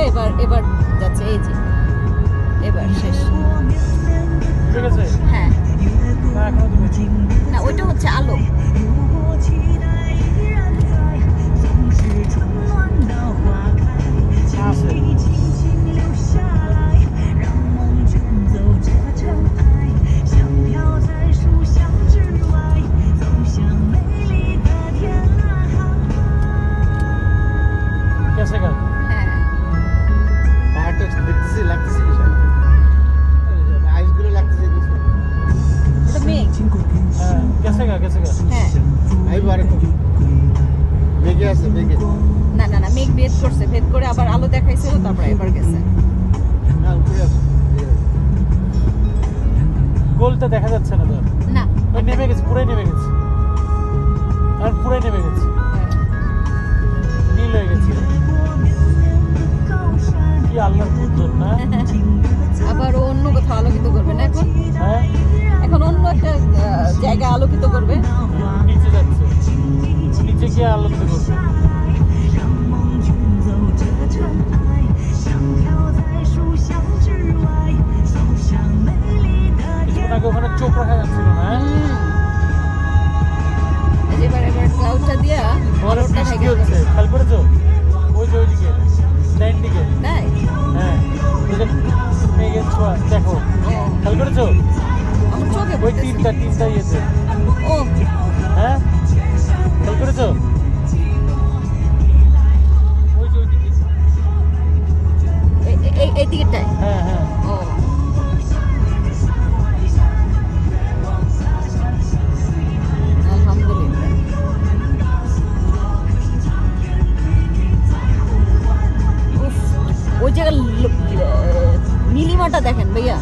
করে এবার এবার যাচ্ছে, এই যে এবার শেষ। ঠিক আছে। হ্যাঁ না এখনো তুমি না, ওইটা হচ্ছে আলো। আছে। कैसे का হ্যাঁ পাহাড়টা দেখতেছি, লাগতেছে কি সব আইসগুলো লাগতেছে কিছু। এটা মেঘ। हाँ कैसे का হ্যাঁ আইবো আরেকটু বেগে আছে, বেগে না না না, মেঘ ভেদ করছে, ভেদ করে আবার আলো দেখাইছিল, তারপর এবার গেছে। না উপরে আছে। গোলটা দেখা যাচ্ছে না তো না ওই নেমে গেছে, পুরাই নেমে গেছে, আর পুরাই নেমে গেছে, নীল হয়ে গেছে। কি আল্লাহর কুদরত না। আবার ও অন্য কোথাও আলোকিত করবে না এখন, হ্যাঁ এখন অন্য একটা জায়গা আলোকিত করবে। নিচে যাচ্ছে, নিচে গিয়ে আলোকিত করবে। কিছুক্ষণ আগে ওখানে চোখ রাখা যাচ্ছিল না। এবার এবার ক্লাউডটা দিয়া ওখানে আলোটা বৃষ্টি ঢেকে হচ্ছে, যাবে। খেয়াল করেছো? ওই যে ওইদিকে ডাইন দিকে, তাই হ্যাঁ ওই যে মেঘের ছোঁয়া দেখো, খেয়াল করেছো? আমার চোখে ওই পড়তেছে। তিনটা ইয়েতে, ও হ্যাঁ খেয়াল করেছো? ওই যে ওইদিকে, এই দিকটায়। হ্যাঁ হ্যাঁ ও আলহামদুলিল্লাহ। উফ, ওই জায়গার নীলিমাটা দেখেন ভাইয়া।